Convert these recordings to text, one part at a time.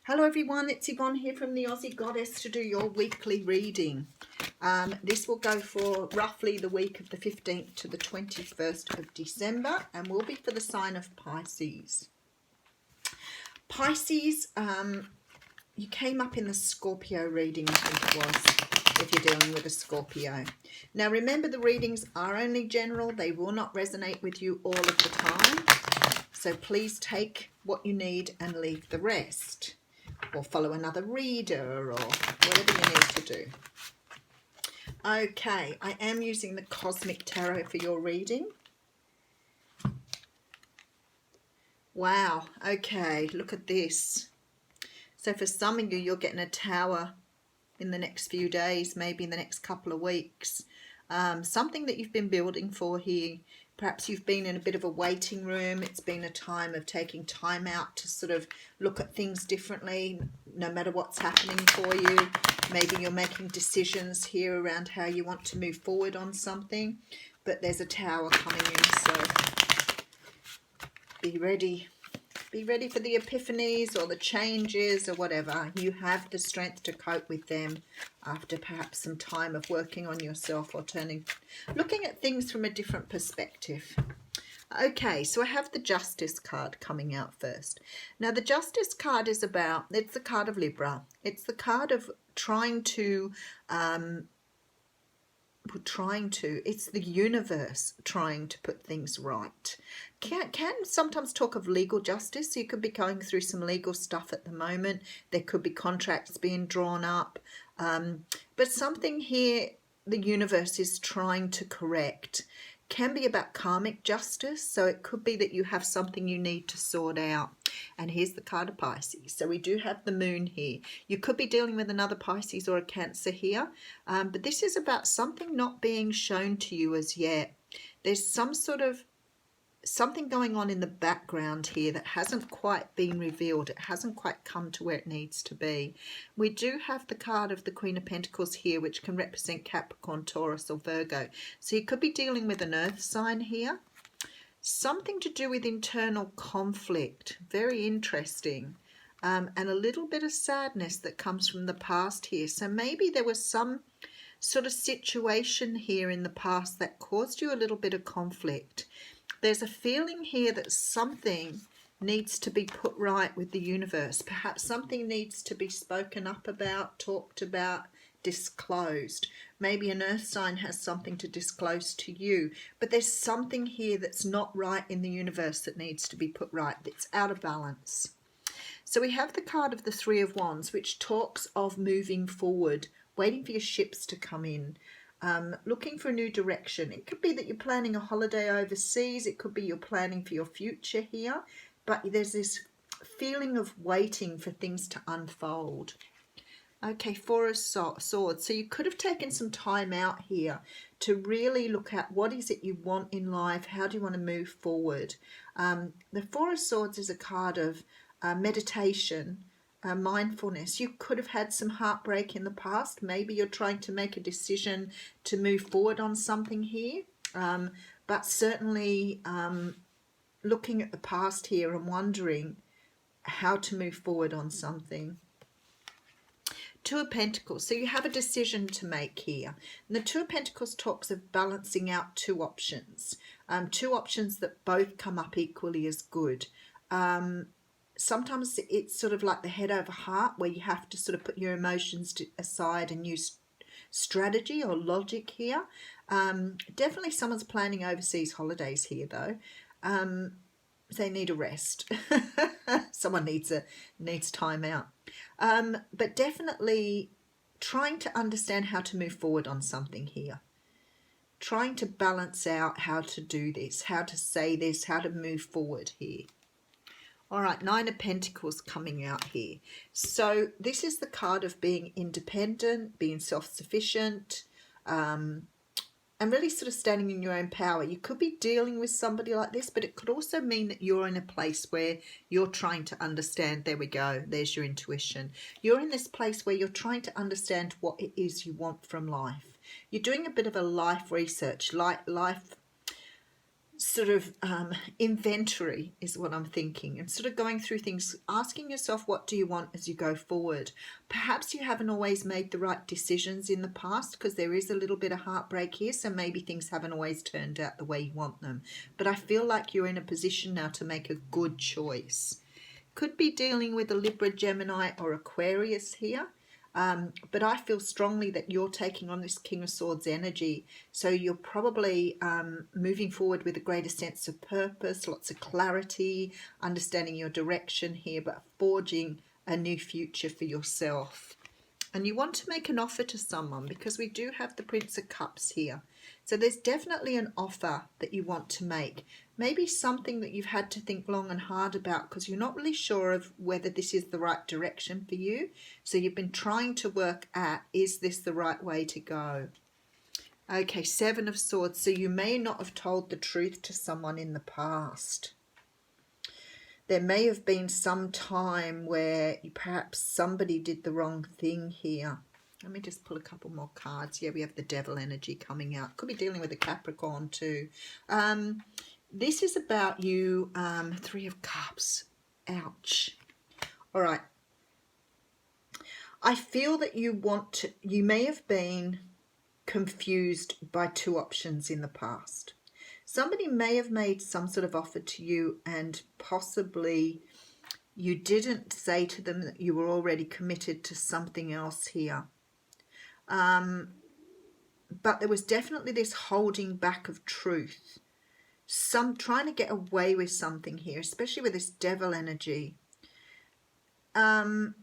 Hello everyone, it's Yvonne here from the Aussie Goddess to do your weekly reading. This will go for roughly the week of the 15th to the 21st of December and will be for the sign of Pisces. Pisces, you came up in the Scorpio reading, I think it was, if you're dealing with a Scorpio. Now remember, the readings are only general, they will not resonate with you all of the time. So please take what you need and leave the rest. Or follow another reader, or whatever you need to do. Okay, I am using the Cosmic Tarot for your reading. Wow, okay, look at this. So for some of you, you're getting a tower in the next few days, maybe in the next couple of weeks. Something that you've been building for here. Perhaps you've been in a bit of a waiting room. It's been a time of taking time out to sort of look at things differently, no matter what's happening for you. Maybe you're making decisions here around how you want to move forward on something, but there's a tower coming in, so be ready. Be ready for the epiphanies or the changes or whatever. You have the strength to cope with them after perhaps some time of working on yourself or looking at things from a different perspective. Okay, so I have the Justice card coming out first. Now the Justice card is it's the card of Libra. It's the card of it's the universe trying to put things right. Can sometimes talk of legal justice. You could be going through some legal stuff at the moment. There could be contracts being drawn up, but something here the universe is trying to correct. Can be about karmic justice, so it could be that you have something you need to sort out. And here's the card of Pisces. So we do have the moon here. You could be dealing with another Pisces or a Cancer here, but this is about something not being shown to you as yet. There's something going on in the background here that hasn't quite been revealed. It hasn't quite come to where it needs to be. We do have the card of the Queen of Pentacles here, which can represent Capricorn, Taurus or Virgo. So you could be dealing with an earth sign here. Something to do with internal conflict. Very interesting. And a little bit of sadness that comes from the past here. So maybe there was some sort of situation here in the past that caused you a little bit of conflict. There's a feeling here that something needs to be put right with the universe. Perhaps something needs to be spoken up about, talked about, disclosed. Maybe an earth sign has something to disclose to you, but there's something here that's not right in the universe that needs to be put right. It's out of balance. So we have the card of the Three of Wands, which talks of moving forward, waiting for your ships to come in. Looking for a new direction. It could be that you're planning a holiday overseas. It could be you're planning for your future here. But there's this feeling of waiting for things to unfold. Okay, Four of Swords. So you could have taken some time out here to really look at what is it you want in life. How do you want to move forward? The Four of Swords is a card of meditation, mindfulness. You could have had some heartbreak in the past. Maybe you're trying to make a decision to move forward on something here, but certainly looking at the past here and wondering how to move forward on something. Two of Pentacles. So you have a decision to make here. And the Two of Pentacles talks of balancing out two options that both come up equally as good. Sometimes it's sort of like the head over heart, where you have to sort of put your emotions aside and use strategy or logic here. Definitely someone's planning overseas holidays here, though. They need a rest. Someone needs time out. But definitely trying to understand how to move forward on something here. Trying to balance out how to do this, how to say this, how to move forward here. All right, Nine of Pentacles coming out here. So this is the card of being independent, being self-sufficient, and really sort of standing in your own power. You could be dealing with somebody like this, but it could also mean that you're in a place where you're trying to understand. There we go. There's your intuition. You're in this place where you're trying to understand what it is you want from life. You're doing a bit of a life research, life sort of inventory is what I'm thinking, and sort of going through things, asking yourself, what do you want as you go forward? Perhaps you haven't always made the right decisions in the past, because there is a little bit of heartbreak here, so maybe things haven't always turned out the way you want them. But I feel like you're in a position now to make a good choice. Could be dealing with a Libra, Gemini or Aquarius here. But I feel strongly that you're taking on this King of Swords energy. So you're probably moving forward with a greater sense of purpose, lots of clarity, understanding your direction here, but forging a new future for yourself. And you want to make an offer to someone, because we do have the Prince of Cups here. So there's definitely an offer that you want to make. Maybe something that you've had to think long and hard about, because you're not really sure of whether this is the right direction for you. So you've been trying to work at, is this the right way to go? Okay, Seven of Swords. So you may not have told the truth to someone in the past. There may have been some time where perhaps somebody did the wrong thing here. Let me just pull a couple more cards. Yeah, we have the Devil energy coming out. Could be dealing with a Capricorn too. This is about you, Three of Cups. Ouch. All right. I feel that you may have been confused by two options in the past. Somebody may have made some sort of offer to you, and possibly you didn't say to them that you were already committed to something else here. But there was definitely this holding back of truth. Some trying to get away with something here, especially with this Devil energy. And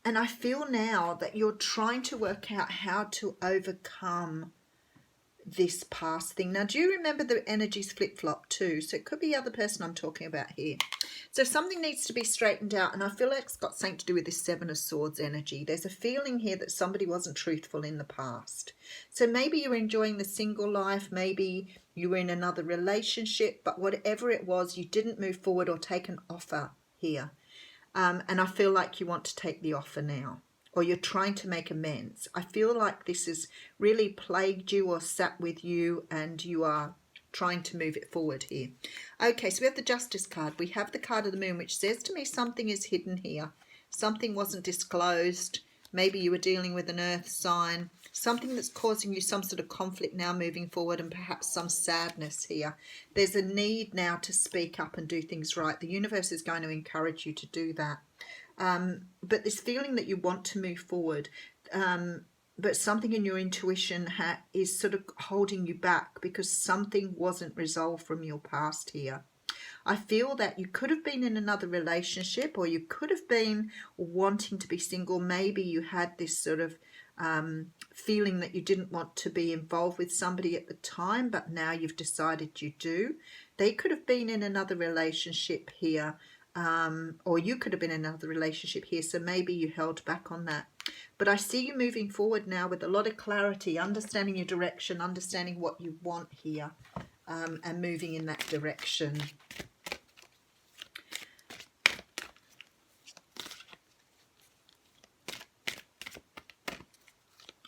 I feel now that you're trying to work out how to overcome this past thing. Now, do you remember the energies flip-flop too? So it could be the other person I'm talking about here. So something needs to be straightened out, and I feel like it's got something to do with this Seven of Swords energy. There's a feeling here that somebody wasn't truthful in the past. So maybe you're enjoying the single life, maybe you were in another relationship, but whatever it was, you didn't move forward or take an offer here. And I feel like you want to take the offer now, or you're trying to make amends. I feel like this has really plagued you or sat with you, and you are trying to move it forward here. Okay, so we have the Justice card. We have the card of the Moon, which says to me something is hidden here. Something wasn't disclosed. Maybe you were dealing with an earth sign. Something that's causing you some sort of conflict now moving forward, and perhaps some sadness here. There's a need now to speak up and do things right. The universe is going to encourage you to do that. But this feeling that you want to move forward, but something in your intuition is sort of holding you back, because something wasn't resolved from your past here. I feel that you could have been in another relationship, or you could have been wanting to be single. Maybe you had this sort of feeling that you didn't want to be involved with somebody at the time, but now you've decided you do. They could have been in another relationship here, or you could have been in another relationship here, so maybe you held back on that. But I see you moving forward now with a lot of clarity, understanding your direction, understanding what you want here, and moving in that direction.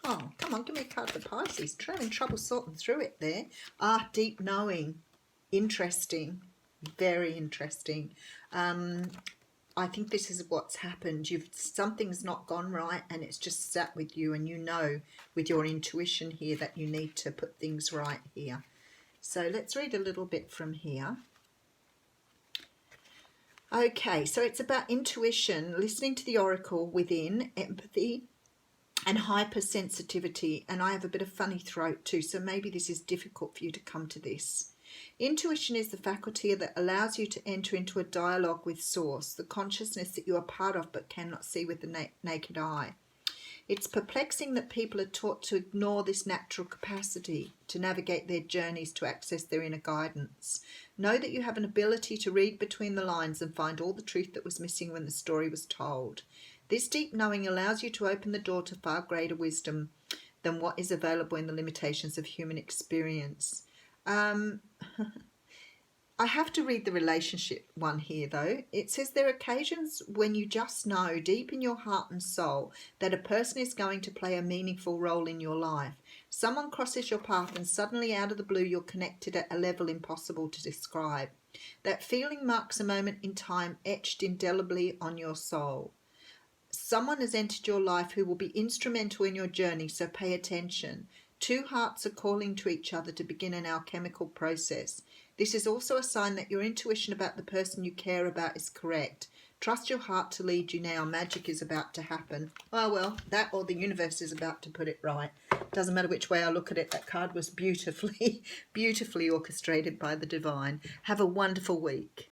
Oh, come on, give me a card for Pisces. Having trouble sorting through it there. Deep knowing. Interesting. Very interesting. I think this is what's happened. Something's not gone right, and it's just sat with you, and you know with your intuition here that you need to put things right here. So let's read a little bit from here. Okay, so it's about intuition, listening to the oracle within, empathy, and hypersensitivity. And I have a bit of funny throat too, so maybe this is difficult for you to come to this. Intuition is the faculty that allows you to enter into a dialogue with Source, the consciousness that you are part of but cannot see with the naked eye. It's perplexing that people are taught to ignore this natural capacity to navigate their journeys to access their inner guidance. Know that you have an ability to read between the lines and find all the truth that was missing when the story was told. This deep knowing allows you to open the door to far greater wisdom than what is available in the limitations of human experience. I have to read the relationship one here though. It says there are occasions when you just know deep in your heart and soul that a person is going to play a meaningful role in your life. Someone crosses your path and suddenly out of the blue you're connected at a level impossible to describe. That feeling marks a moment in time etched indelibly on your soul. Someone has entered your life who will be instrumental in your journey, so pay attention. Two hearts are calling to each other to begin an alchemical process. This is also a sign that your intuition about the person you care about is correct. Trust your heart to lead you now. Magic is about to happen. Oh, well, that or the universe is about to put it right. Doesn't matter which way I look at it. That card was beautifully, beautifully orchestrated by the divine. Have a wonderful week.